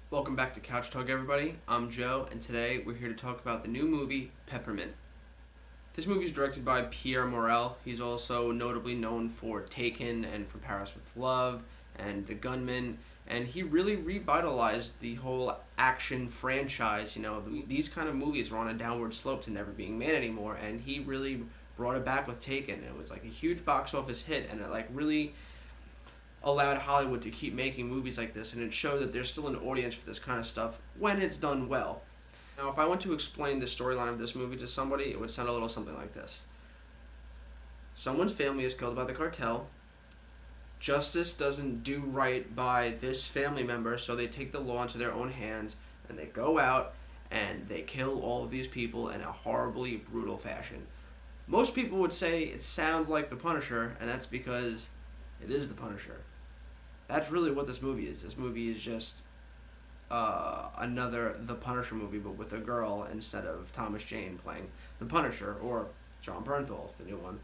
Welcome back to Couch Talk, everybody. I'm Joe, and today we're here to talk about the new movie, Peppermint. This movie is directed by Pierre Morel. He's also notably known for Taken and From Paris with Love and The Gunman, and he really revitalized the whole action franchise. These kind of movies were on a downward slope to never being made anymore, and he really brought it back with Taken. It was like a huge box office hit, and it really allowed Hollywood to keep making movies like this, and it showed that there's still an audience for this kind of stuff when it's done well. Now, if I went to explain the storyline of this movie to somebody, it would sound a little something like this. Someone's family is killed by the cartel. Justice doesn't do right by this family member, so they take the law into their own hands, and they go out and they kill all of these people in a horribly brutal fashion. Most people would say it sounds like The Punisher, and that's because it is The Punisher. That's really what this movie is. This movie is just another The Punisher movie, but with a girl instead of Thomas Jane playing The Punisher, or John Bernthal, the new one.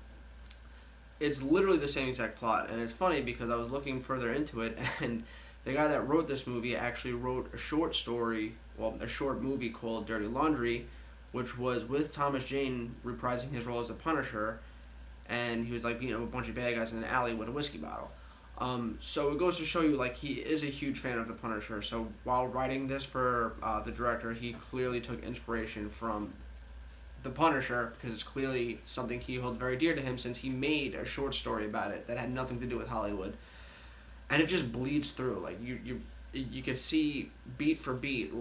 It's literally the same exact plot, and it's funny because I was looking further into it, and the guy that wrote this movie actually wrote a short movie called Dirty Laundry, which was with Thomas Jane reprising his role as the Punisher, and he was beating up a bunch of bad guys in an alley with a whiskey bottle. So it goes to show you, he is a huge fan of The Punisher. So while writing this for the director, he clearly took inspiration from The Punisher, because it's clearly something he held very dear to him, since he made a short story about it that had nothing to do with Hollywood. And it just bleeds through. You could see beat for beat,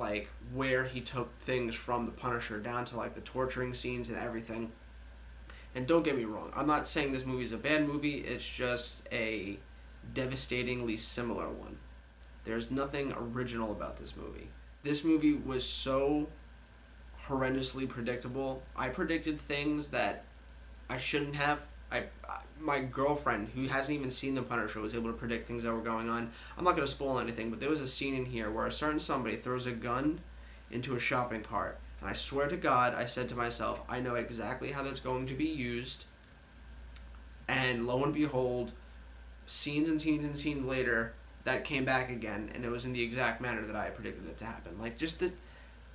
where he took things from The Punisher down to, the torturing scenes and everything. And don't get me wrong, I'm not saying this movie is a bad movie, it's just a devastatingly similar one. There's nothing original about this movie. This movie was so horrendously predictable. I predicted things that I shouldn't have. My girlfriend, who hasn't even seen The Punisher, was able to predict things that were going on. I'm not going to spoil anything, but there was a scene in here where a certain somebody throws a gun into a shopping cart. And I swear to God, I said to myself, I know exactly how that's going to be used. And lo and behold, scenes and scenes and scenes later, that came back again, and it was in the exact manner that I predicted it to happen.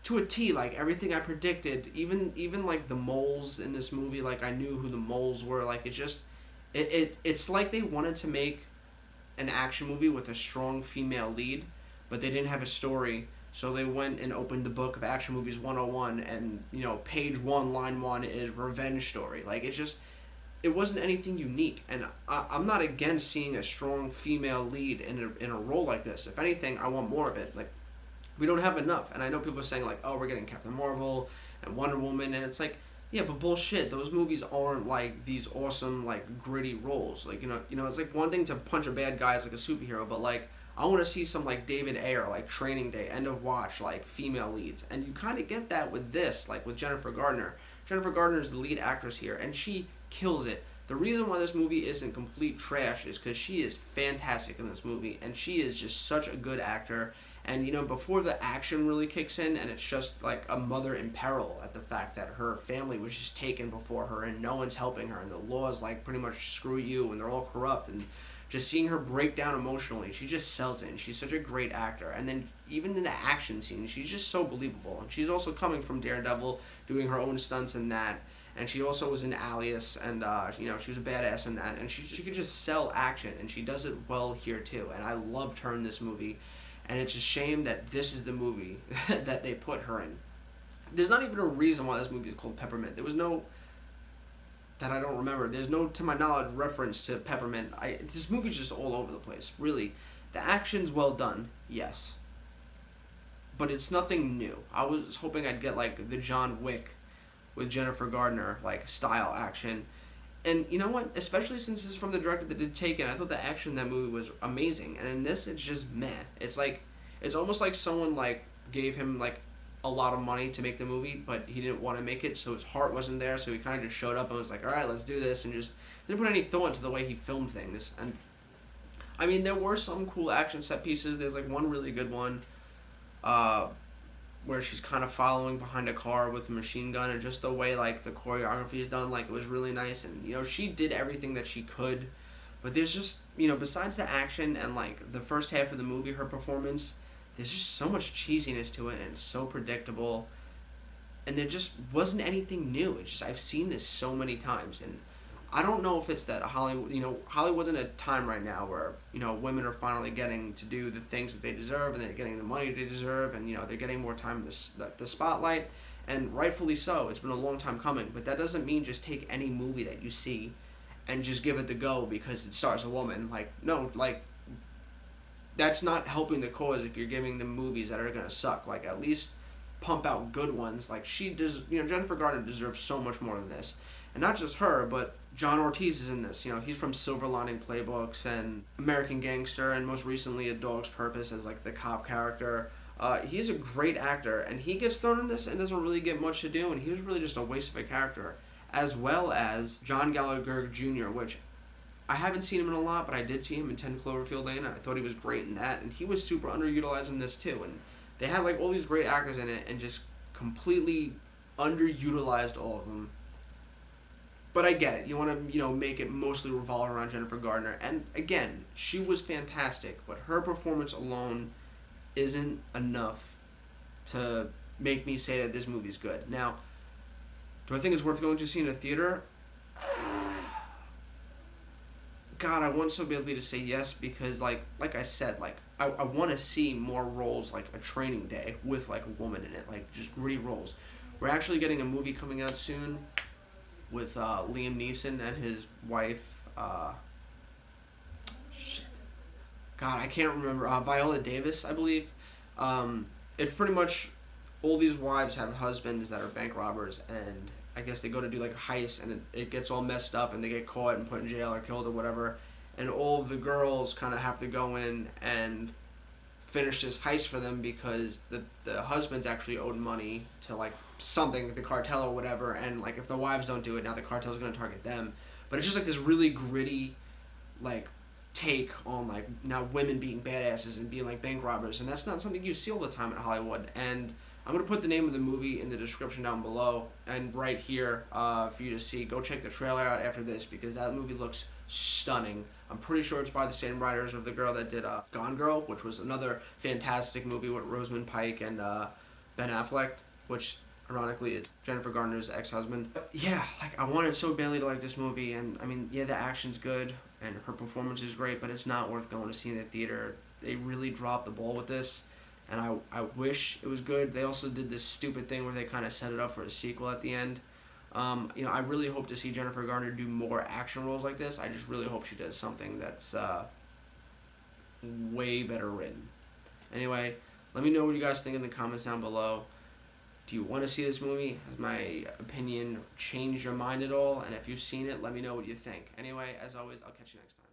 To a T, everything I predicted, even the moles in this movie, I knew who the moles were. It's like they wanted to make an action movie with a strong female lead, but they didn't have a story. So they went and opened the book of Action Movies 101, and, page 1, line 1 is revenge story. It wasn't anything unique, and I'm not against seeing a strong female lead in a role like this. If anything, I want more of it. We don't have enough, and I know people are saying, oh, we're getting Captain Marvel and Wonder Woman, and it's yeah, but bullshit. Those movies aren't these awesome, gritty roles. It's one thing to punch a bad guy as a superhero, but I want to see some David Ayer, Training Day, End of Watch, female leads. And you kind of get that with this, with Jennifer Gardner. Jennifer Gardner is the lead actress here, and she kills it. The reason why this movie isn't complete trash is because she is fantastic in this movie, and she is just such a good actor. And, before the action really kicks in, and it's just a mother in peril at the fact that her family was just taken before her, and no one's helping her, and the laws, pretty much screw you, and they're all corrupt, and just seeing her break down emotionally, she just sells it, and she's such a great actor. And then even in the action scenes, she's just so believable. And she's also coming from Daredevil, doing her own stunts in that. And she also was in Alias, and she was a badass in that. And she could just sell action, and she does it well here too. And I loved her in this movie. And it's a shame that this is the movie that they put her in. There's not even a reason why this movie is called Peppermint. There was no... that I don't remember. There's no, to my knowledge, reference to Peppermint. This movie's just all over the place, really. The action's well done, yes. But it's nothing new. I was hoping I'd get, the John Wick with Jennifer Gardner, style action. And you know what? Especially since this is from the director that did Taken, I thought the action in that movie was amazing. And in this, it's just meh. It's it's almost like someone, gave him, a lot of money to make the movie, but he didn't want to make it, so his heart wasn't there, so he kind of just showed up and was alright, let's do this, and just didn't put any thought into the way he filmed things. And there were some cool action set pieces. There's one really good one where she's kind of following behind a car with a machine gun, and just the way the choreography is done, it was really nice. And she did everything that she could, but there's just besides the action and the first half of the movie, her performance, there's just so much cheesiness to it, and it's so predictable, and there just wasn't anything new. It's just I've seen this so many times, and I don't know if it's that Hollywood, Hollywood's in a time right now where, women are finally getting to do the things that they deserve, and they're getting the money they deserve, and, they're getting more time in the spotlight, and rightfully so. It's been a long time coming, but that doesn't mean just take any movie that you see and just give it the go because it stars a woman. Like, no, like, that's not helping the cause if you're giving them movies that are going to suck. Like, at least pump out good ones. Like, she does, Jennifer Garner deserves so much more than this. And not just her, but John Ortiz is in this. He's from Silver Lining Playbooks and American Gangster, and most recently A Dog's Purpose as like the cop character. He's a great actor, and he gets thrown in this and doesn't really get much to do, and he was really just a waste of a character. As well as John Gallagher Jr., which I haven't seen him in a lot, but I did see him in 10 Cloverfield Lane, and I thought he was great in that, and he was super underutilized in this too. And they had like all these great actors in it, and just completely underutilized all of them. But I get it. You want to, make it mostly revolve around Jennifer Garner. And again, she was fantastic, but her performance alone isn't enough to make me say that this movie's good. Now, do I think it's worth going to see in a theater? God, I want so badly to say yes because, like I said, I want to see more roles like A Training Day with, like, a woman in it, like, just gritty roles. We're actually getting a movie coming out soon with Liam Neeson and his wife, God, I can't remember, Viola Davis, I believe. It's pretty much all these wives have husbands that are bank robbers, and I guess they go to do like a heist, and it gets all messed up, and they get caught and put in jail or killed or whatever, and all of the girls kind of have to go in and finish this heist for them because the husbands actually owed money to like something, the cartel or whatever, and like if the wives don't do it, now the cartel's going to target them. But it's just like this really gritty like take on like now women being badasses and being like bank robbers, and that's not something you see all the time in Hollywood. And I'm going to put the name of the movie in the description down below and right here for you to see. Go check the trailer out after this because that movie looks stunning. I'm pretty sure it's by the same writers of the girl that did Gone Girl, which was another fantastic movie with Rosamund Pike and Ben Affleck, which ironically is Jennifer Garner's ex-husband. But yeah, like I wanted so badly to like this movie, and I mean, yeah, the action's good and her performance is great, but it's not worth going to see in the theater. They really dropped the ball with this, and I wish it was good. They also did this stupid thing where they kind of set it up for a sequel at the end. I really hope to see Jennifer Garner do more action roles like this. I just really hope she does something that's way better written. Anyway, let me know what you guys think in the comments down below. Do you want to see this movie? Has my opinion changed your mind at all? And if you've seen it, let me know what you think. Anyway, as always, I'll catch you next time.